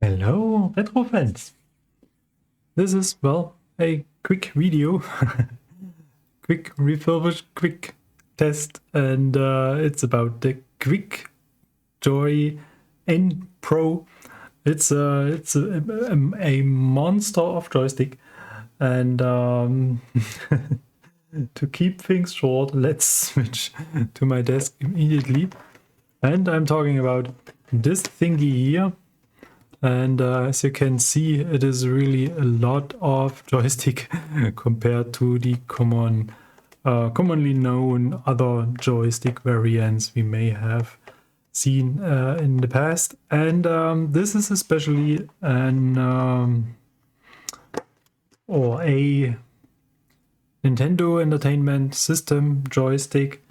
Hello, retro fans. This is, well, a quick video, quick refurbish, quick test, and it's about the Quickjoy N-Pro. It's a monster of joystick, and to keep things short, let's switch to my desk immediately. And I'm talking about this thingy here. And as you can see, it is really a lot of joystick compared to the commonly known other joystick variants we may have seen in the past. And this is especially a Nintendo Entertainment System joystick.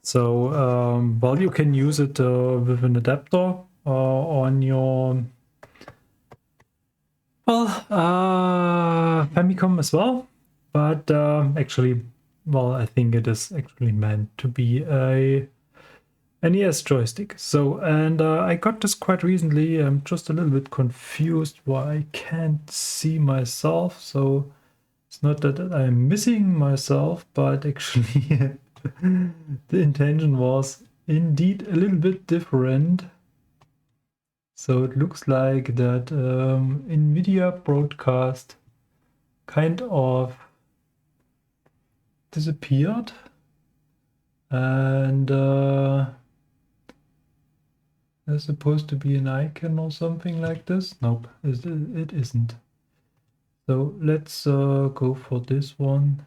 So, well, you can use it with an adapter on your Famicom as well, but actually, well, I think it is actually meant to be a NES joystick. So, and I got this quite recently. I'm just a little bit confused why I can't see myself. So it's not that I'm missing myself, but actually the intention was indeed a little bit different. So it looks like that NVIDIA broadcast kind of disappeared, and there's supposed to be an icon or something like this. Nope, it isn't. So let's go for this one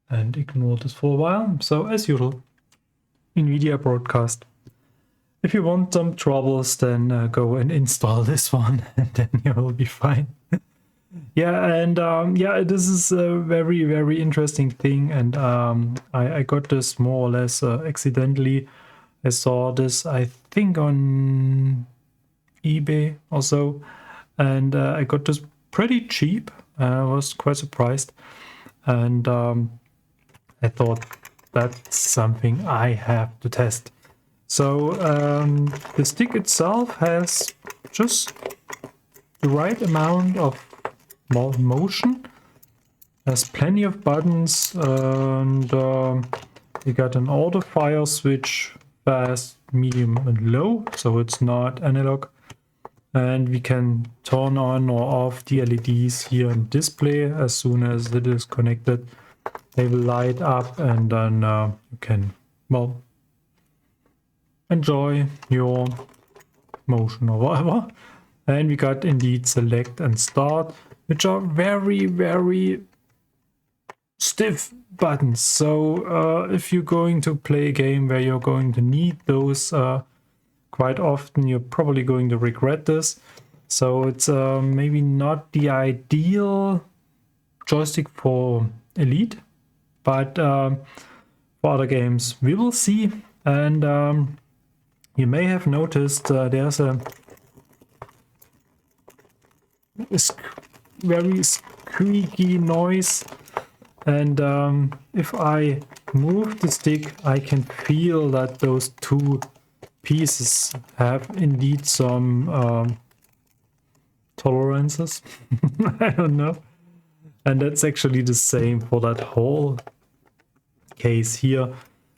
and ignore this for a while. So as usual, NVIDIA broadcast. If you want some troubles, then go and install this one, and then you will be fine. Yeah, and yeah, this is a very, very interesting thing, and I got this more or less accidentally. I saw this, I think, on eBay or so, and I got this pretty cheap. I was quite surprised, and I thought that's something I have to test. So the stick itself has just the right amount of motion, has plenty of buttons, and you got an auto fire switch, fast, medium and low, so it's not analog, and we can turn on or off the LEDs here in display. As soon as it is connected, they will light up, and then you can, well, enjoy your motion or whatever. And we got indeed select and start, which are very, very stiff buttons. So if you're going to play a game where you're going to need those quite often, you're probably going to regret this. So it's maybe not the ideal joystick for Elite, but for other games we will see. And you may have noticed there's a very squeaky noise, and if I move the stick, I can feel that those two pieces have indeed some tolerances. I don't know. And that's actually the same for that whole case here.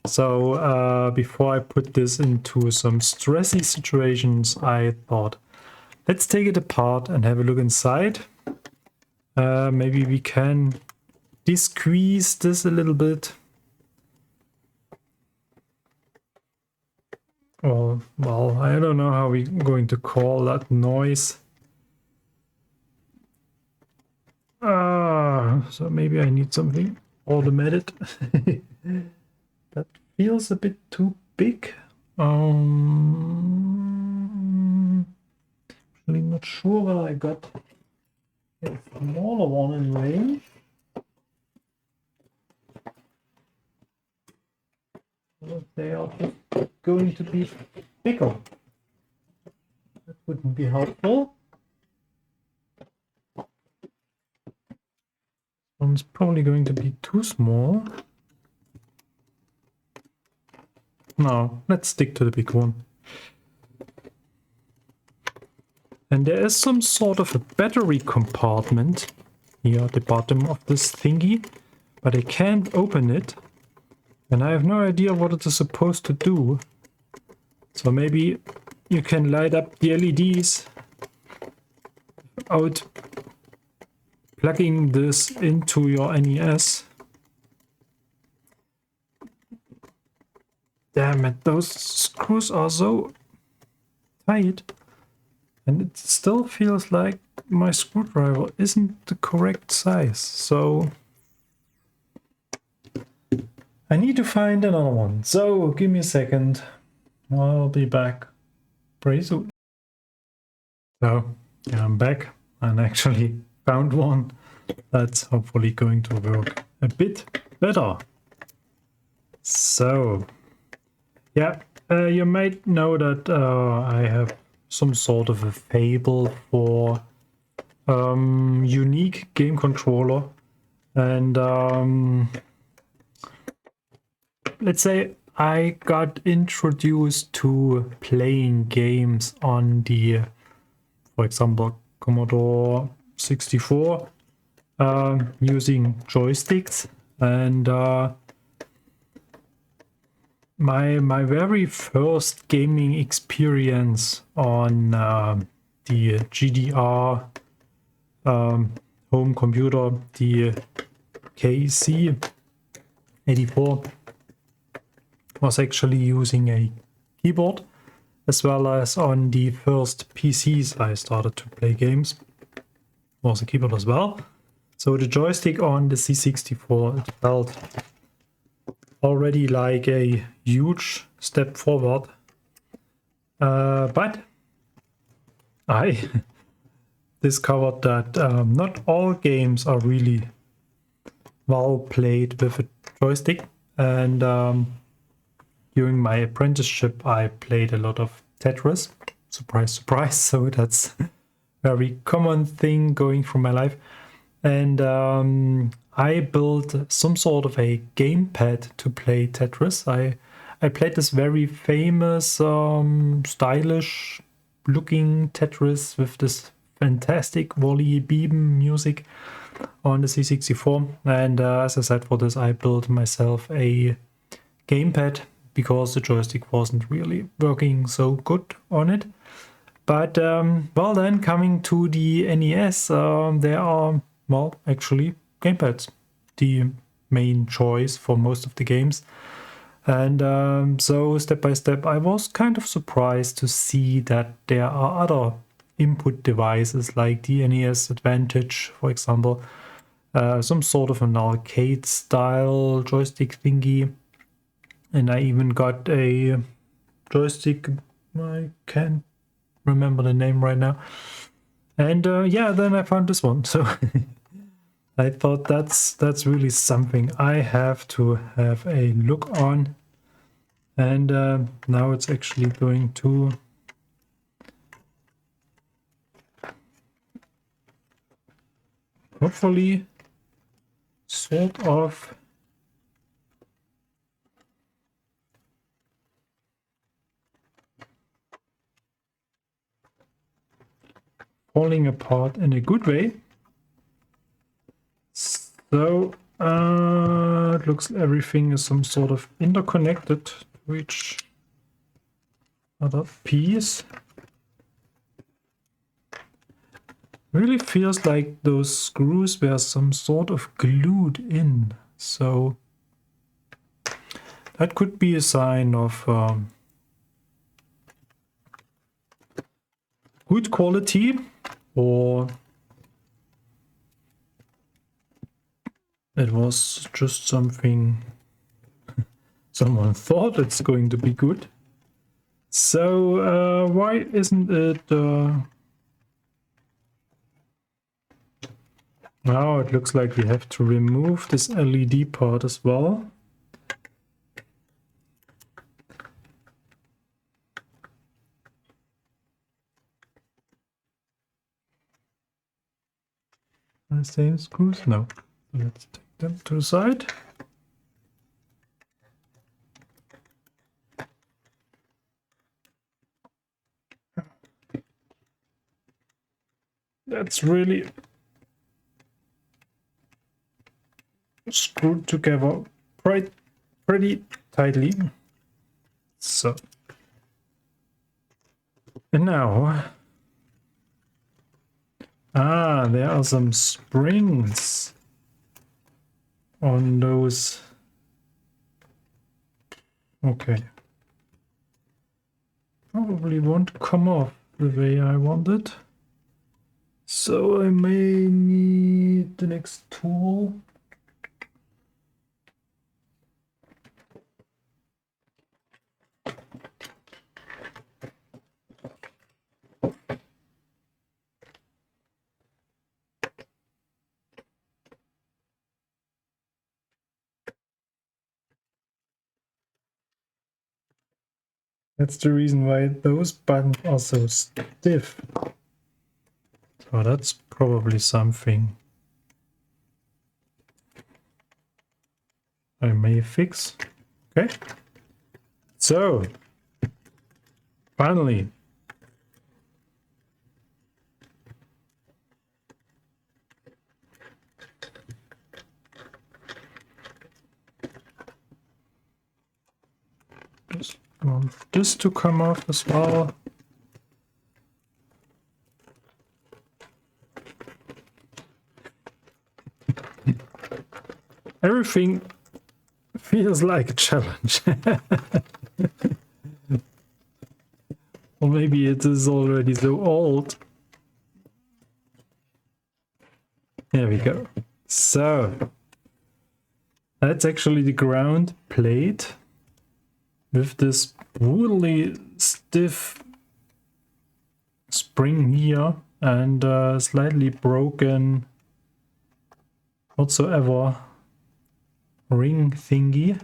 So before I put this into some stressy situations, I thought, let's take it apart and have a look inside. Maybe we can de-squeeze this a little bit. Or, well, I don't know how we're going to call that noise. So maybe I need something automated. That feels a bit too big. Actually not sure whether I got a smaller one in range. Or they are just going to be bigger. That wouldn't be helpful. One's probably going to be too small. No, let's stick to the big one. And there is some sort of a battery compartment here at the bottom of this thingy, but I can't open it. And I have no idea what it is supposed to do. So maybe you can light up the LEDs without plugging this into your NES. Damn it, those screws are so tight. And it still feels like my screwdriver isn't the correct size. So I need to find another one. So give me a second. I'll be back pretty soon. So yeah, I'm back and actually found one that's hopefully going to work a bit better. So yeah, you might know that I have some sort of a fable for unique game controller, and let's say I got introduced to playing games on the, for example, Commodore 64 using joysticks, and my very first gaming experience on the GDR home computer, the KC 84, was actually using a keyboard, as well as on the first PCs I started to play games was a keyboard as well. So the joystick on the C64, it felt already like a huge step forward, but I discovered that not all games are really well played with a joystick, and during my apprenticeship I played a lot of Tetris. Surprise, surprise. So that's a very common thing going through my life. And I built some sort of a gamepad to play Tetris. I played this very famous, stylish looking Tetris with this fantastic Wally Beeben music on the C64. And as I said, for this I built myself a gamepad because the joystick wasn't really working so good on it. But well, then coming to the NES, there are, well, actually gamepads the main choice for most of the games. And so step by step I was kind of surprised to see that there are other input devices like the NES Advantage, for example, some sort of an arcade style joystick thingy. And I even got a joystick, I can't remember the name right now. And yeah, then I found this one. So I thought that's really something I have to have a look on. And now it's actually going to hopefully sort of falling apart in a good way. So it looks everything is some sort of interconnected to each other piece. Really feels like those screws were some sort of glued in. So that could be a sign of good quality, or it was just something someone thought it's going to be good. So why isn't it... Now it looks like we have to remove this LED part as well. The same screws? No. Let's take them to the side. that's really screwed together pretty tightly. So, and now, there are some springs on those. Okay. Probably won't come off the way I want it. So I may need the next tool. That's the reason why those buttons are so stiff. So that's probably something I may fix. Okay. So, finally. Just want this to come off as well. Everything feels like a challenge. Or maybe it is already so old. There we go. So, that's actually the ground plate with this brutally stiff spring here and slightly broken whatsoever ring thingy.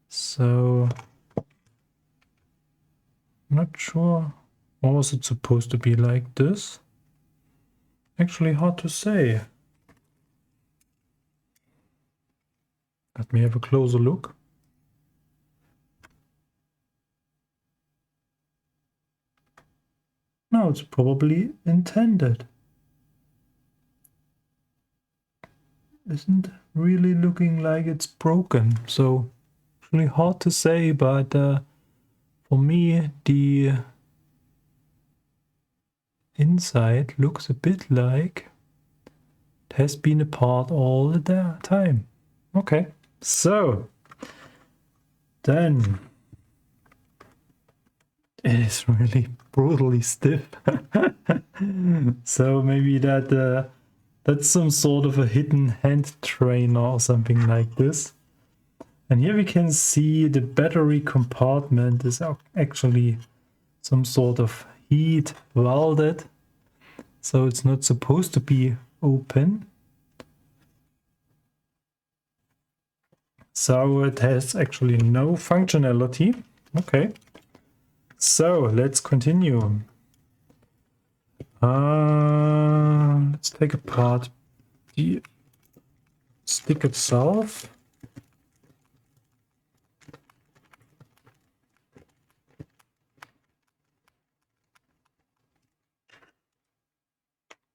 So not sure, or was it supposed to be like this? Actually hard to say. Let me have a closer look. No, it's probably intended. Isn't really looking like it's broken, so really hard to say, but for me the inside looks a bit like it has been apart all the time. Okay, so then it is really brutally stiff. So maybe that's some sort of a hidden hand trainer or something like this. And here we can see the battery compartment is actually some sort of heat welded. So it's not supposed to be open. So it has actually no functionality. Okay. So let's continue. Let's take apart the stick itself.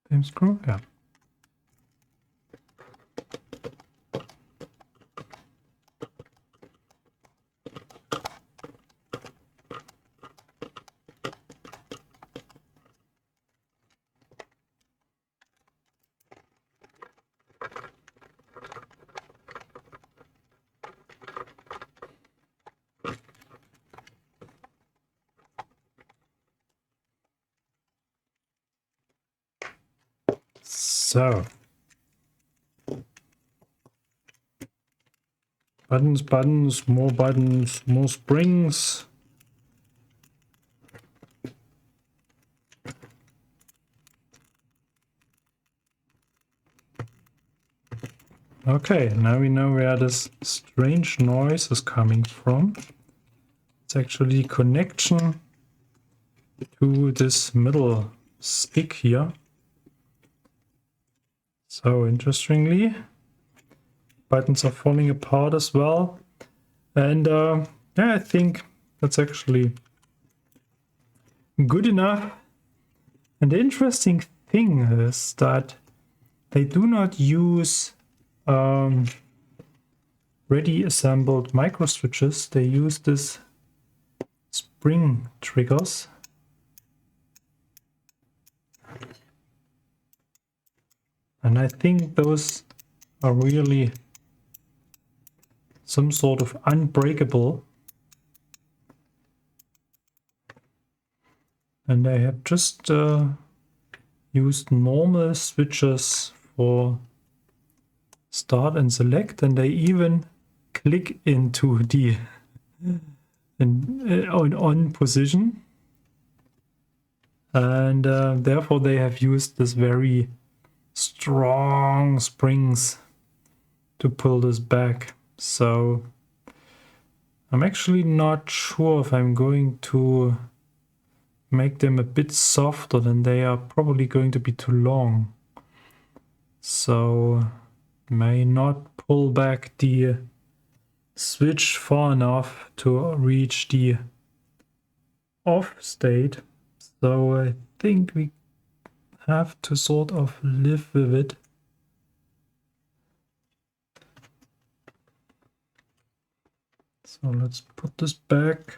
Same screw, yeah. So, buttons, more springs. Okay, now we know where this strange noise is coming from. It's actually connection to this middle stick here. So interestingly, buttons are falling apart as well. And yeah, I think that's actually good enough. And the interesting thing is that they do not use ready assembled micro switches. They use this spring triggers. And I think those are really some sort of unbreakable. And I have just used normal switches for start and select, and they even click into the on position. And therefore they have used this very strong springs to pull this back. So I'm actually not sure if I'm going to make them a bit softer. Then they are probably going to be too long. So may not pull back the switch far enough to reach the off state. So I think we have to sort of live with it. So let's put this back.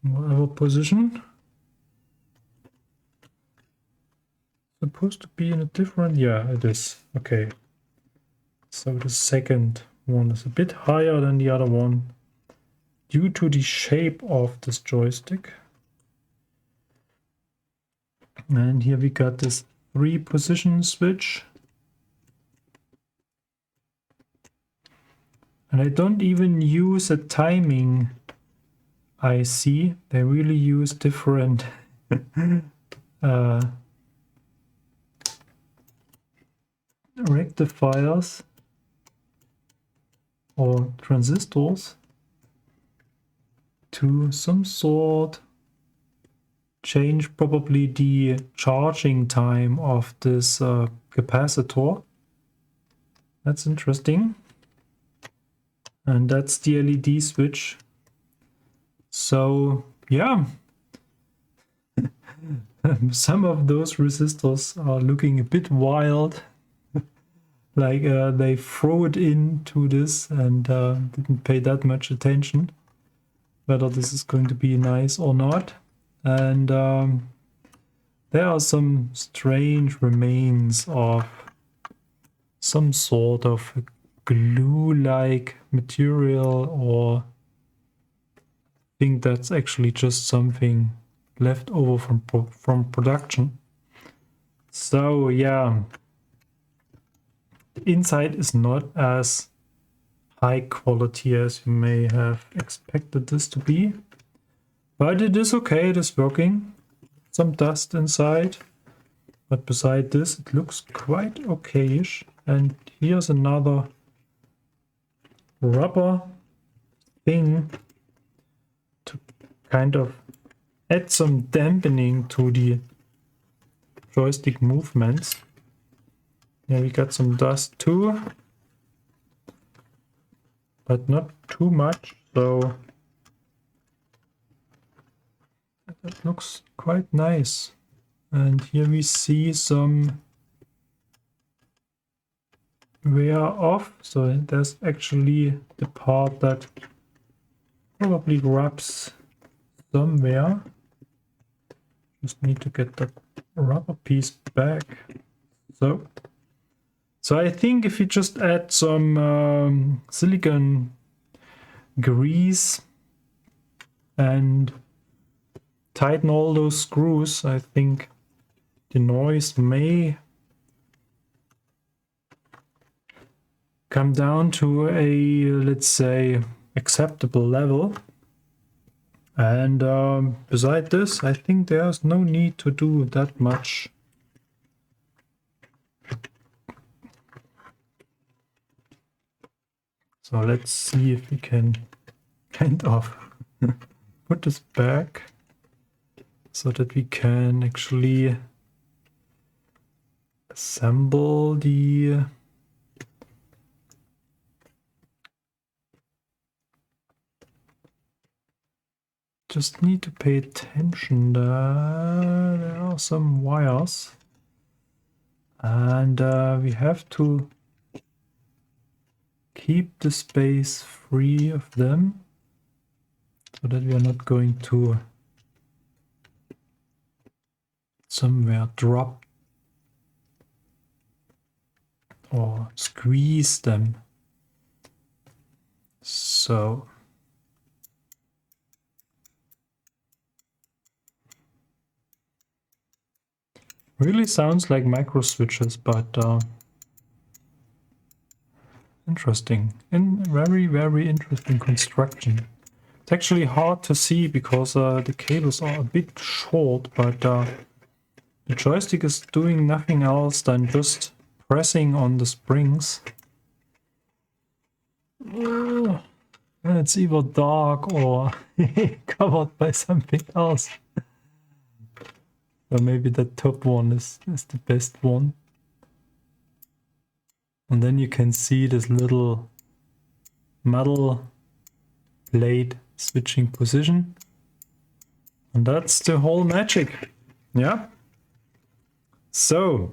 Whatever position. Supposed to be in a different, yeah, it is. Okay. So the second one is a bit higher than the other one due to the shape of this joystick. And here we got this 3-position switch. And I don't even use a timing IC. They really use different rectifiers or transistors to some sort change probably the charging time of this capacitor. That's interesting. And that's the LED switch. So yeah, some of those resistors are looking a bit wild. Like they throw it into this and didn't pay that much attention whether this is going to be nice or not. And there are some strange remains of some sort of glue-like material, or I think that's actually just something left over from production. So yeah, the inside is not as high quality as you may have expected this to be, but it is okay, it is working. Some dust inside, but beside this it looks quite okayish. And here's another rubber thing to kind of add some dampening to the joystick movements. Yeah, we got some dust too, but not too much, so that looks quite nice. And here we see some wear off, so there's actually the part that probably rubs somewhere. Just need to get that rubber piece back. So I think if you just add some silicone grease and tighten all those screws, I think the noise may come down to a, let's say, acceptable level. And beside this, I think there's no need to do that much. So let's see if we can kind of put this back so that we can actually assemble the just need to pay attention. There are some wires. And we have to keep the space free of them so that we are not going to somewhere drop or squeeze them. So really sounds like micro switches, but interesting. Very, very interesting construction. It's actually hard to see because the cables are a bit short, but the joystick is doing nothing else than just pressing on the springs. And it's either dark or covered by something else. So maybe the top one is the best one. And then you can see this little metal plate switching position. And that's the whole magic. Yeah. So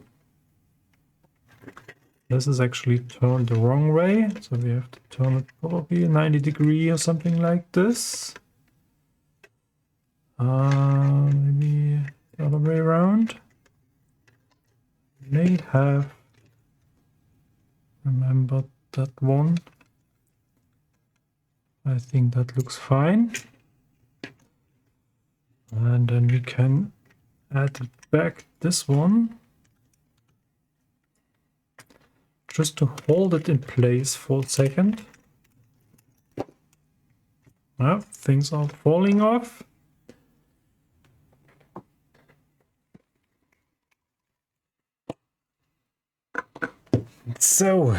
this is actually turned the wrong way. So we have to turn it probably 90 degrees or something like this. Maybe the other way around. May have remembered that one. I think that looks fine. And then we can add back this one. Just to hold it in place for a second. Well, things are falling off. So,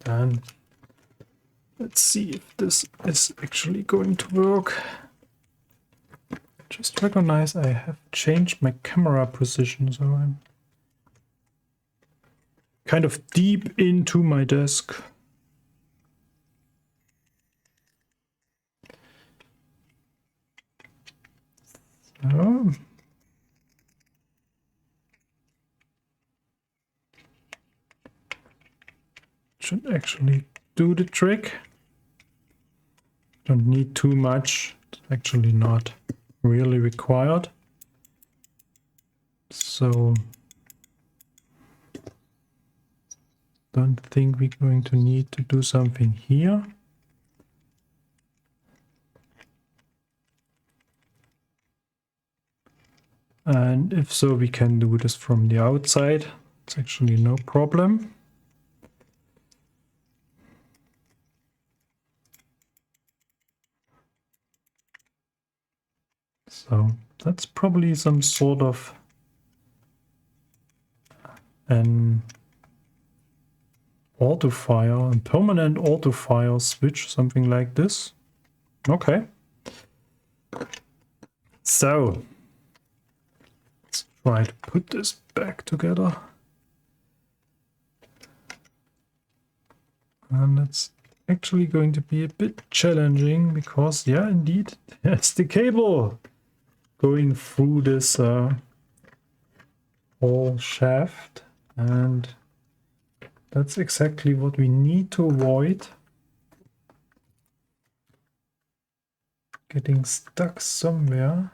then let's see if this is actually going to work. Just recognize I have changed my camera position, so I'm kind of deep into my desk. So, should actually do the trick. Don't need too much. It's actually not really required. So don't think we're going to need to do something here. And if so, we can do this from the outside. It's actually no problem. So that's probably some sort of an auto fire, a permanent auto fire switch, something like this. Okay. So let's try to put this back together. And it's actually going to be a bit challenging because, yeah, indeed, there's the cable going through this whole shaft, and that's exactly what we need to avoid. Getting stuck somewhere.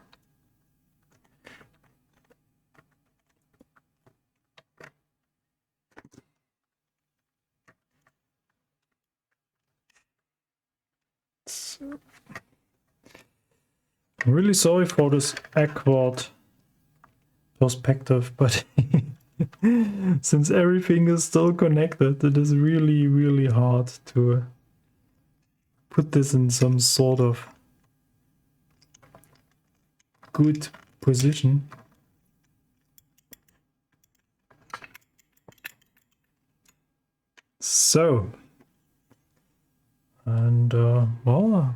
So, I'm really sorry for this awkward perspective, but since everything is still connected, it is really, really hard to put this in some sort of good position. So, and well,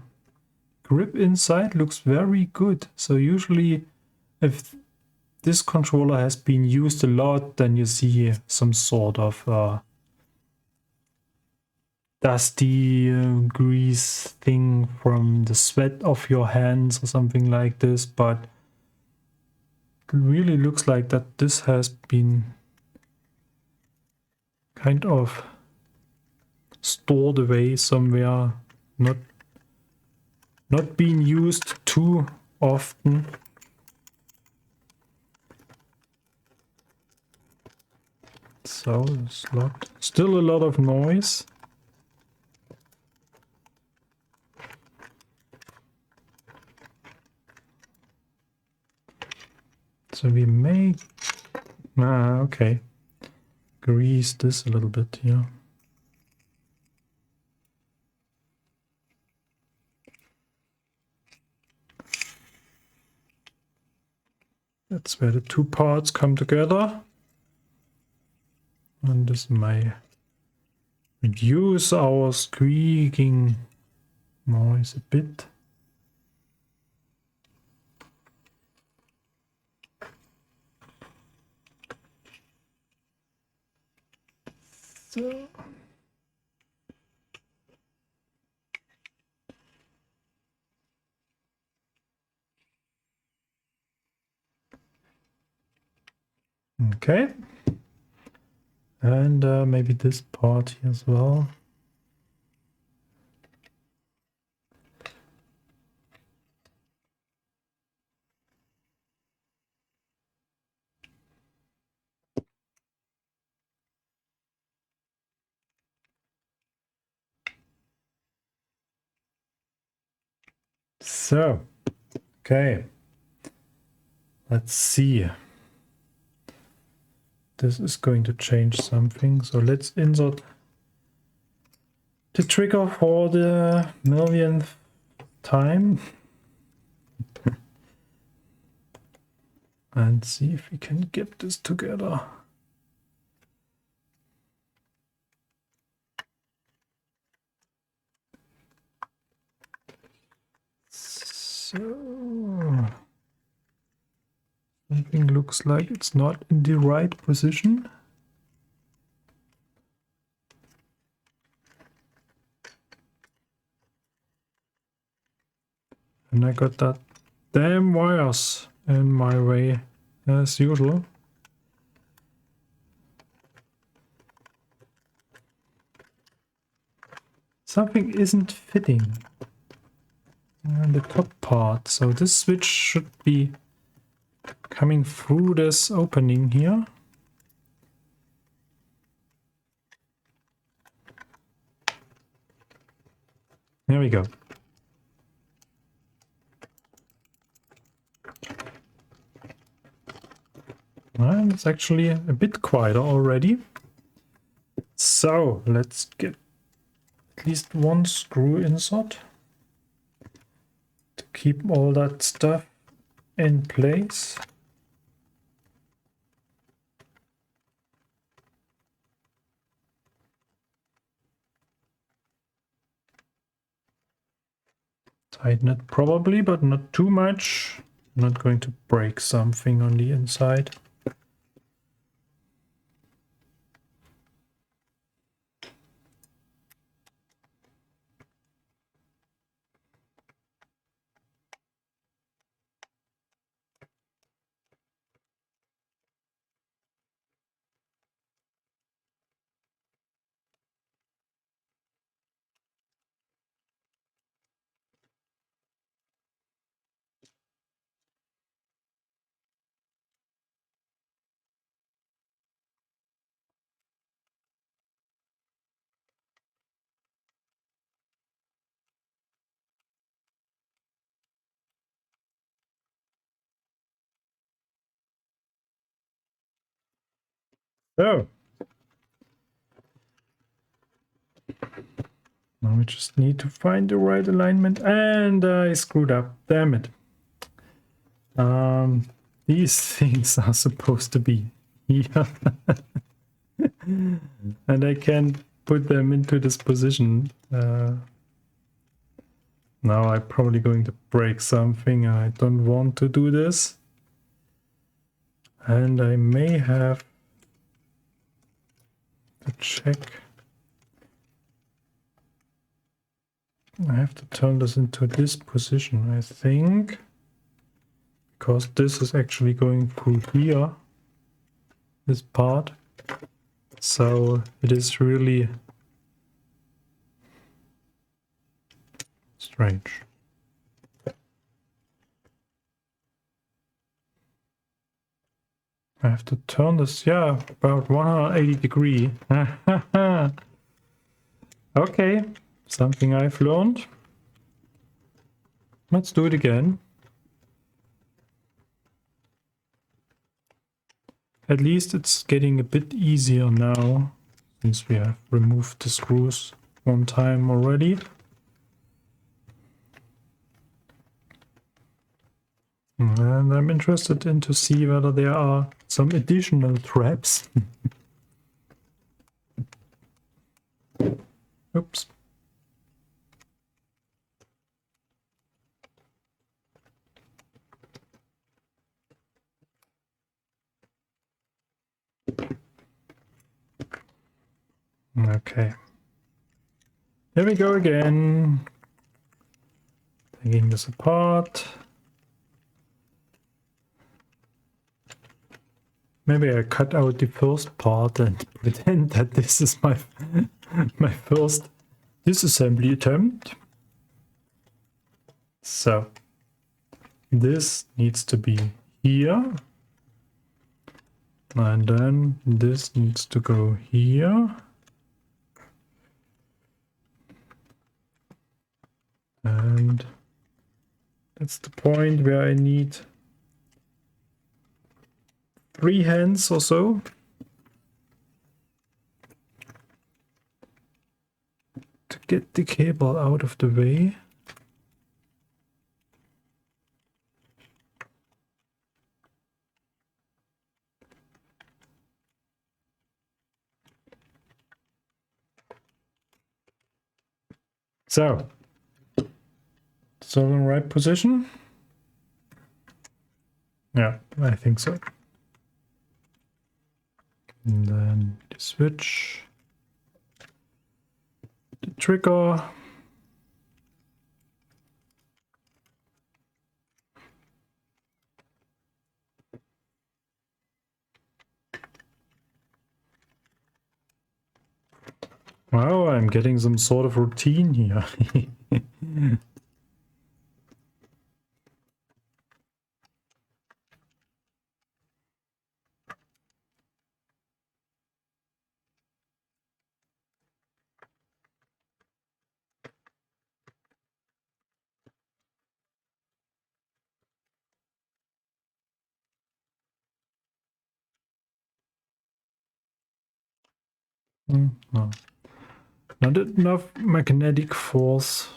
grip inside looks very good. So usually if this controller has been used a lot, then you see some sort of dusty grease thing from the sweat of your hands or something like this, but it really looks like that this has been kind of stored away somewhere, not being used too often. So there's still a lot of noise. So we may okay, grease this a little bit here. That's where the two parts come together. And this may reduce our squeaking noise a bit. So. Okay. And maybe this part here as well. So, okay. Let's see. This is going to change something. So let's insert the trigger for the millionth time. And see if we can get this together. So something looks like it's not in the right position. And I got that damn wires in my way as usual. Something isn't fitting on the top part. So this switch should be coming through this opening here. There we go. And it's actually a bit quieter already. So let's get at least one screw insert to keep all that stuff in place. Tighten it probably, but not too much. I'm not going to break something on the inside. So now we just need to find the right alignment, and I screwed up. Damn it. These things are supposed to be here. And I can't put them into this position. Now I'm probably going to break something. I don't want to do this. And I may have to check I have to turn this into this position, I think, because this is actually going through here, this part. So it is really strange. I have to turn this, yeah, about 180 degree. Okay, something I've learned. Let's do it again. At least it's getting a bit easier now, since we have removed the screws one time already. And I'm interested in to see whether there are some additional traps. Oops. Okay. Here we go again. Taking this apart. Maybe I cut out the first part and pretend that this is my my first disassembly attempt. So this needs to be here. And then this needs to go here. And that's the point where I need 3 hands or so. To get the cable out of the way. So, still in the right position? Yeah, I think so. And then the switch, the trigger. Wow, I'm getting some sort of routine here. No. Not enough magnetic force.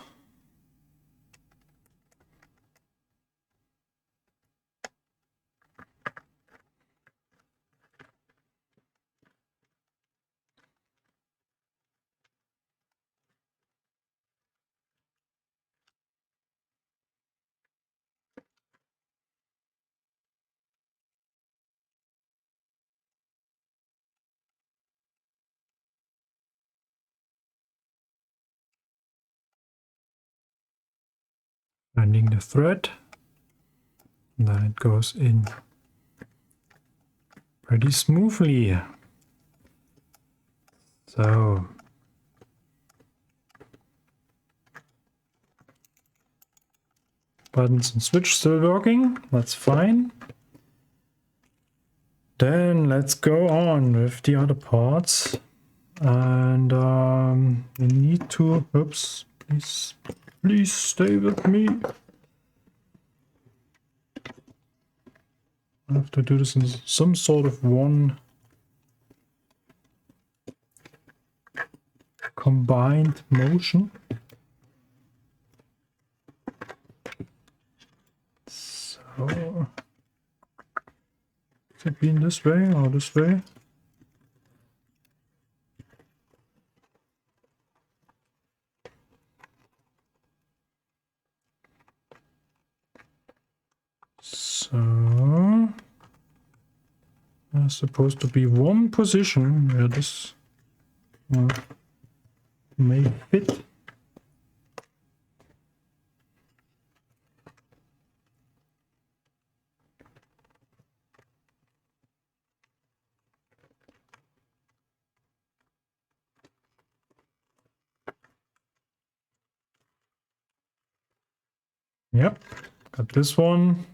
Bending the thread. And then it goes in pretty smoothly. So buttons and switch still working, that's fine. Then let's go on with the other parts. And we need to, oops, please stay with me. I have to do this in some sort of one combined motion. So, could it be in this way or this way? So, there's supposed to be one position where this may fit. Yep, got this one.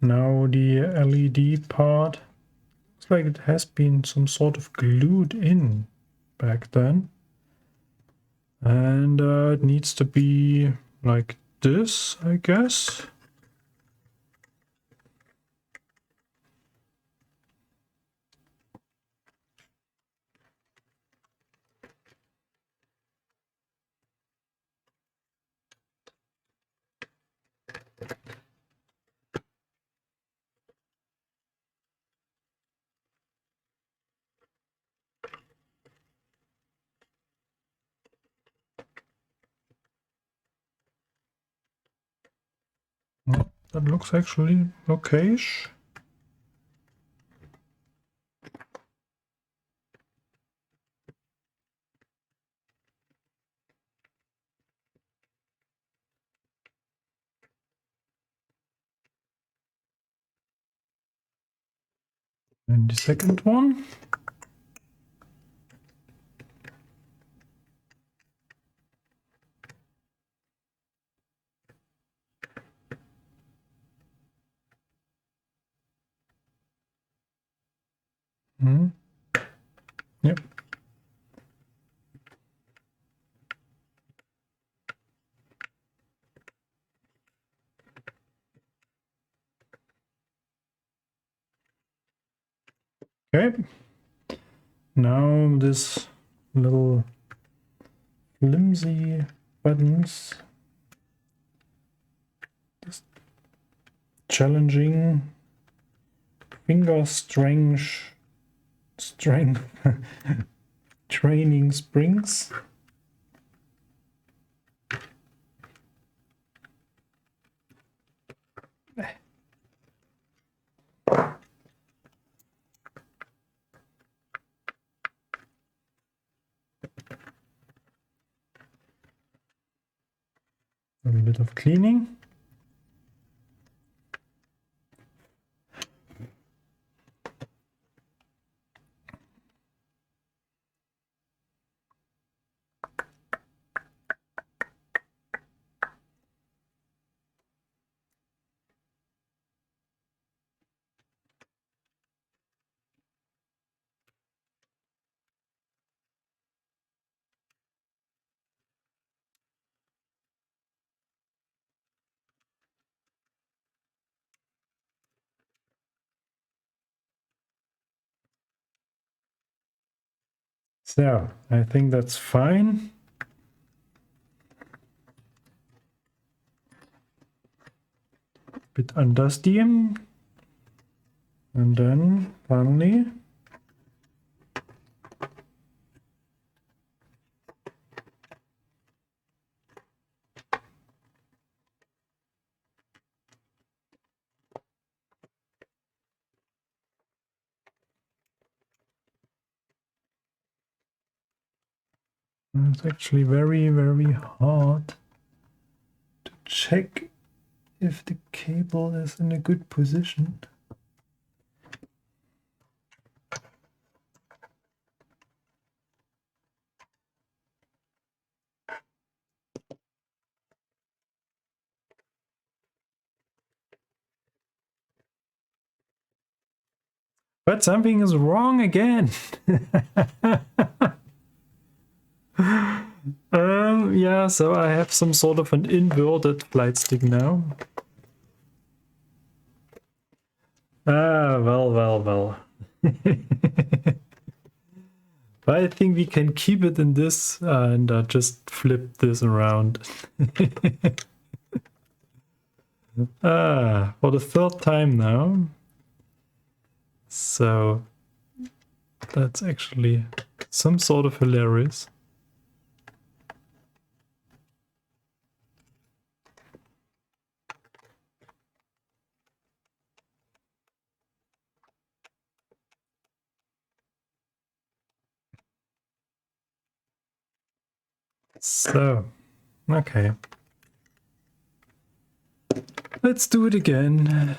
Now the LED part. Looks like it has been some sort of glued in back then. And it needs to be like this, I guess. That looks actually okay-ish. And the second one. Hmm. Yep. Okay. Now this little flimsy buttons. This challenging finger strength training springs. A little bit of cleaning. So I think that's fine. Bit undusty. And then finally it's actually very, very hard to check if the cable is in a good position. But something is wrong again. Yeah, so I have some sort of an inverted flight stick now. Well. But I think we can keep it in this and just flip this around. For the third time now. So that's actually some sort of hilarious. So, okay. Let's do it again.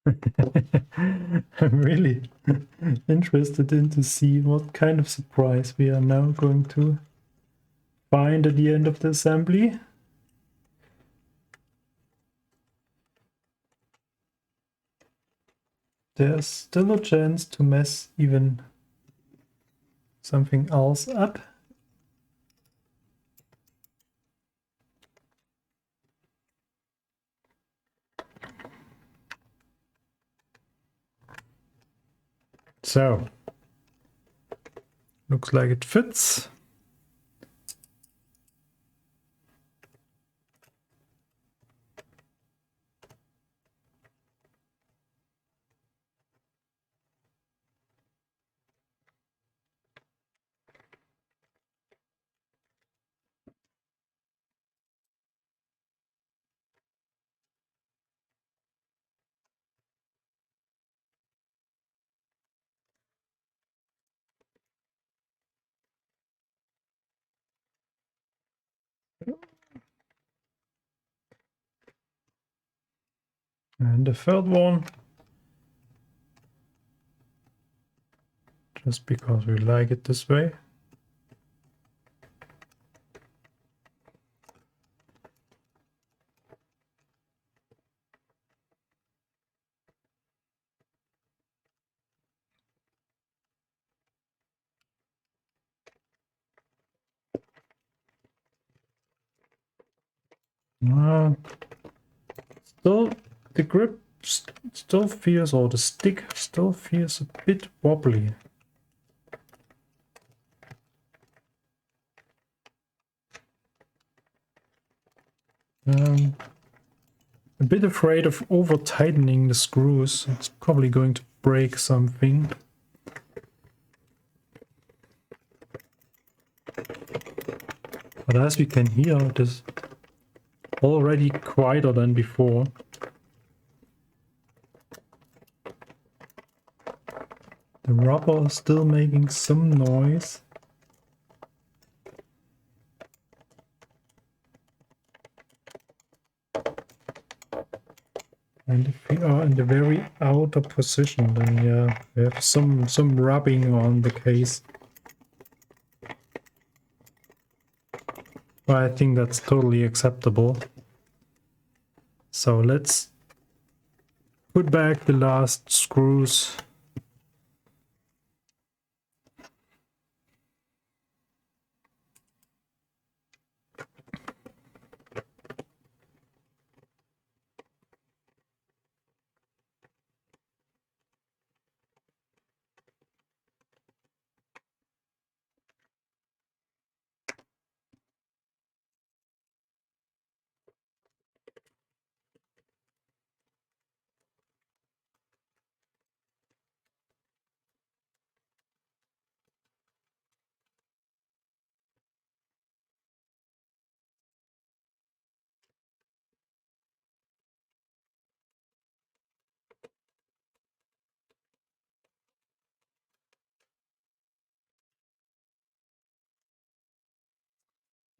I'm really interested in to see what kind of surprise we are now going to find at the end of the assembly. There's still a chance to mess even something else up. So, looks like it fits. And the third one, just because we like it this way. Still, the grip still feels, or the stick still feels a bit wobbly. A bit afraid of over tightening the screws. It's probably going to break something. But as we can hear, it is already quieter than before. The rubber is still making some noise. And if we are in the very outer position, then yeah, we have some rubbing on the case. But I think that's totally acceptable. So let's put back the last screws.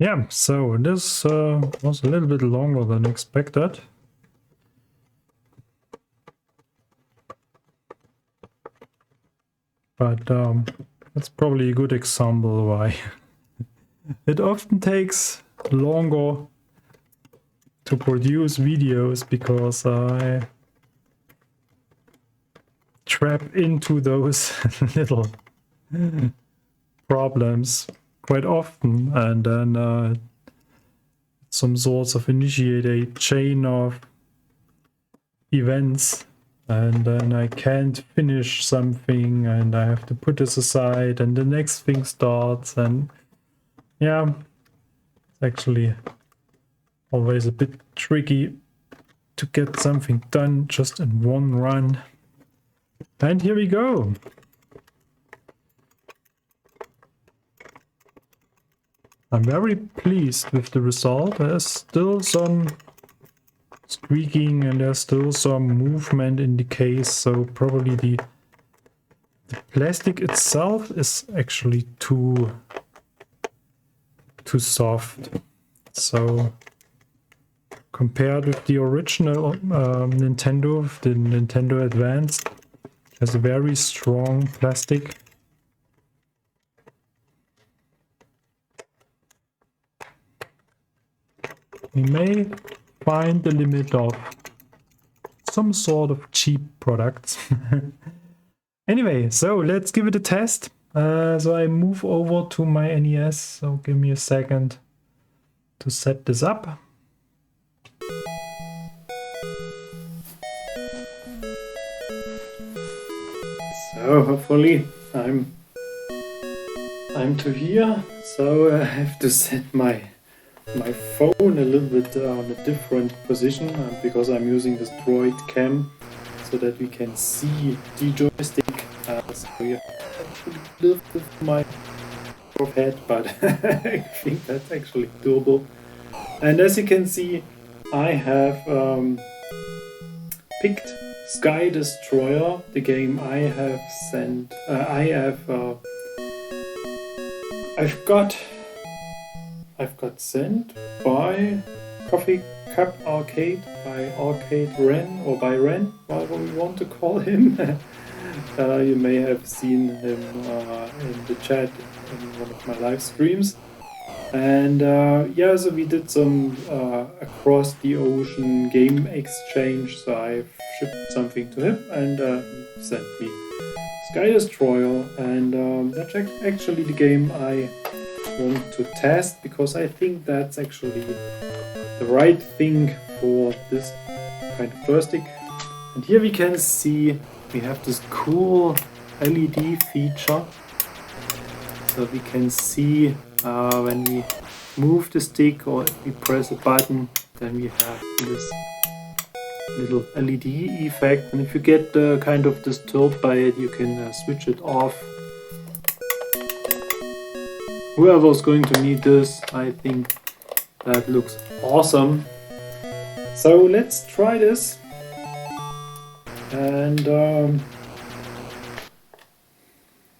Yeah, so this was a little bit longer than expected. But that's probably a good example why it often takes longer to produce videos, because I trap into those little problems quite often, and then some sorts of initiate a chain of events, and then I can't finish something and I have to put this aside and the next thing starts, and yeah, it's actually always a bit tricky to get something done just in one run. And here we go. I'm very pleased with the result. There's still some squeaking and there's still some movement in the case, so probably the plastic itself is actually too soft. So compared with the original Nintendo, the Nintendo Advance, has a very strong plastic. We may find the limit of some sort of cheap products. Anyway, so let's give it a test. So I move over to my NES, so give me a second to set this up. So hopefully I'm to here. So I have to set my phone a little bit on a different position because I'm using this Droid Cam so that we can see the joystick. So yeah, actually lift with my head, but I think that's actually doable. And as you can see, I have picked Sky Destroyer, the game I have sent. I've got sent by Coffee Cup Arcade, by Arcade Ren, or by Ren, whatever we want to call him. You may have seen him in the chat in one of my live streams. And yeah, so we did some across the ocean game exchange. So I shipped something to him and he sent me Sky Destroyer, and that's actually the game I want to test, because I think that's actually the right thing for this kind of joystick. And here we can see we have this cool LED feature, so we can see when we move the stick or if we press a button, then we have this little LED effect, and if you get kind of disturbed by it, you can switch it off. Whoever's going to need this, I think that looks awesome. So let's try this. And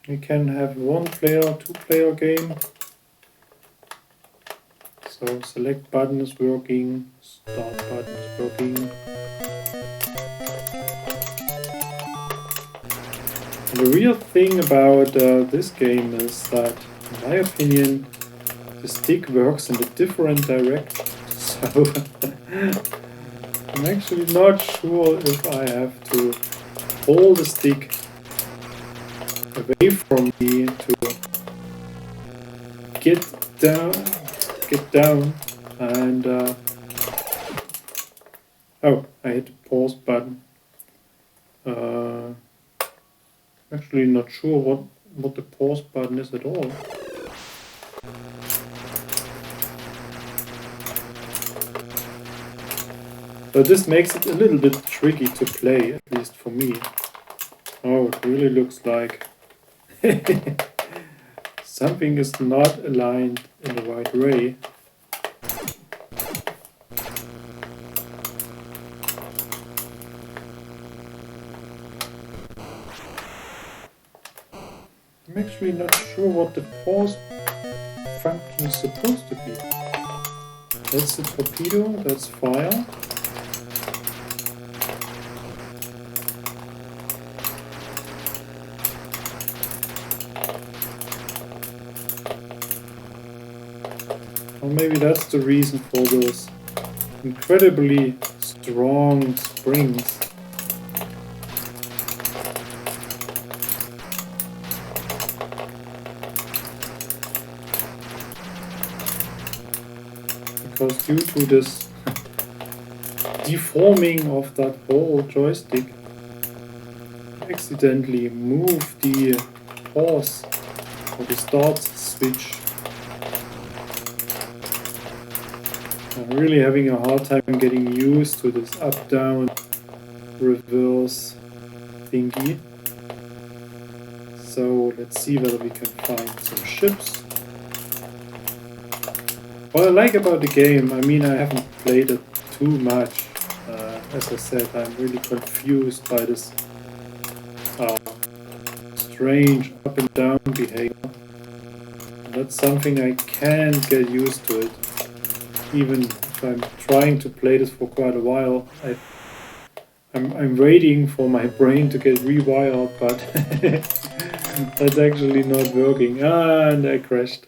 we can have 1-player, 2-player game. So select button is working, start button is working. And the real thing about this game is that, in my opinion, the stick works in a different direction. So I'm actually not sure if I have to hold the stick away from me to get down and oh, I hit the pause button. Actually not sure what the pause button is at all. So this makes it a little bit tricky to play, at least for me. Oh, it really looks like something is not aligned in the right way. I'm actually not sure what the pause function is supposed to be. That's the torpedo, that's fire. Or maybe that's the reason for those incredibly strong springs. Because due to this deforming of that whole joystick, I accidentally moved the pause or the start switch. I'm really having a hard time getting used to this up-down reverse thingy. So let's see whether we can find some ships. What I like about the game, I mean, I haven't played it too much. As I said, I'm really confused by this strange up and down behavior. And that's something I can't get used to it, even if So I'm trying to play this for quite a while. I'm waiting for my brain to get rewired, but that's actually not working. And I crashed.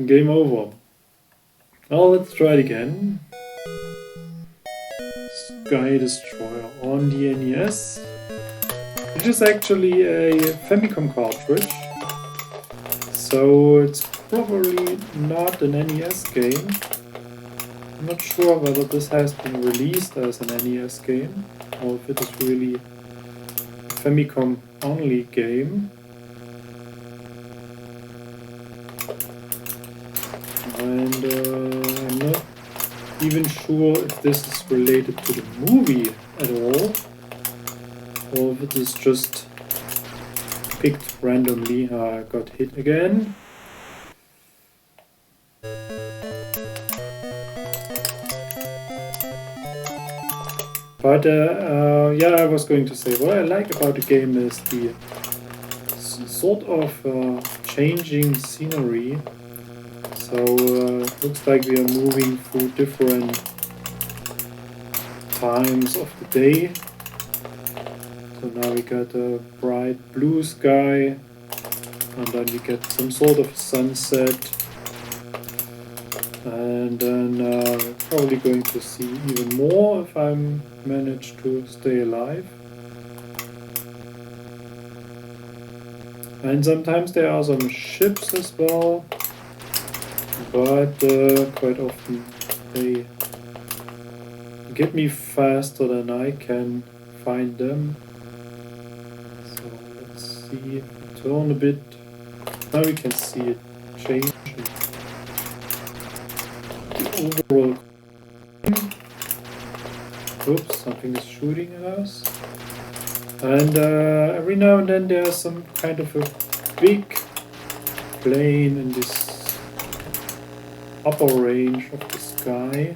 Game over. Well, let's try it again. Sky Destroyer on the NES. Which is actually a Famicom cartridge. So it's probably not an NES game. I'm not sure whether this has been released as an NES game or if it is really a Famicom only game. And I'm not even sure if this is related to the movie at all, or if it is just picked randomly. I got hit again. But yeah, I was going to say, what I like about the game is the sort of changing scenery. So it looks like we are moving through different times of the day. So now we got a bright blue sky, and then we get some sort of sunset. And then probably going to see even more if I manage to stay alive. And sometimes there are some ships as well, but quite often they get me faster than I can find them. So let's see, turn a bit. Now we can see it change. Overall. Oops, something is shooting at us. And every now and then there's some kind of a big plane in this upper range of the sky.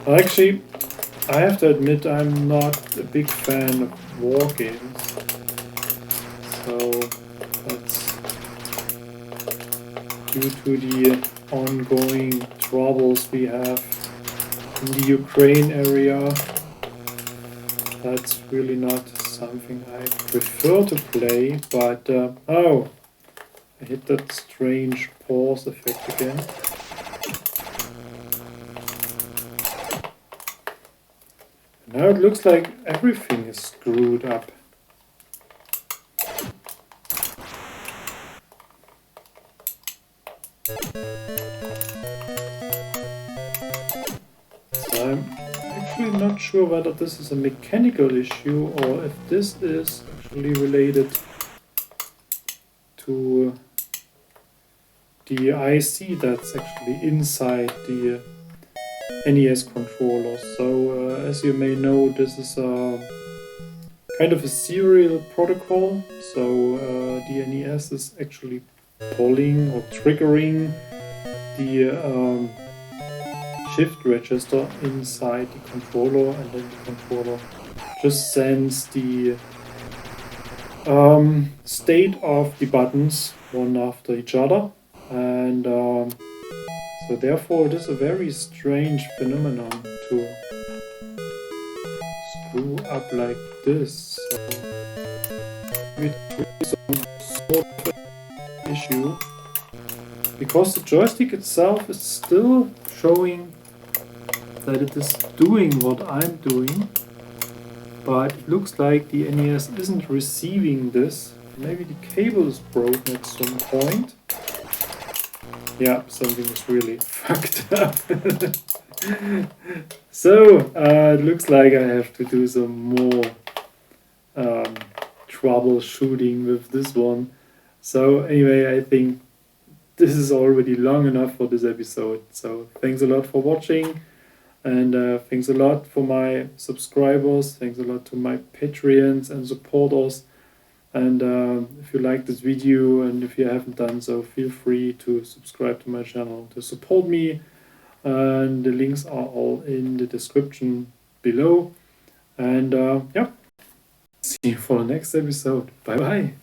Actually, I have to admit I'm not a big fan of war games. So that's due to the ongoing troubles we have in the Ukraine area. That's really not something I prefer to play, but oh, I hit that strange pause effect again. Now it looks like everything is screwed up. I'm actually not sure whether this is a mechanical issue or if this is actually related to the IC that's actually inside the NES controller. So as you may know, this is kind of a serial protocol. So the NES is actually pulling or triggering the shift register inside the controller, and then the controller just sends the state of the buttons one after each other, and so therefore it is a very strange phenomenon to screw up like this. So it's some sort of issue, because the joystick itself is still showing that it is doing what I'm doing, but it looks like the NES isn't receiving this. Maybe the cable is broken at some point. Yeah, something is really fucked up. So it looks like I have to do some more troubleshooting with this one. So anyway, I think this is already long enough for this episode. So thanks a lot for watching, and thanks a lot for my subscribers. Thanks a lot to my Patreons and supporters. And if you like this video, and if you haven't done so, feel free to subscribe to my channel to support me. And the links are all in the description below. And yeah, see you for the next episode. Bye bye.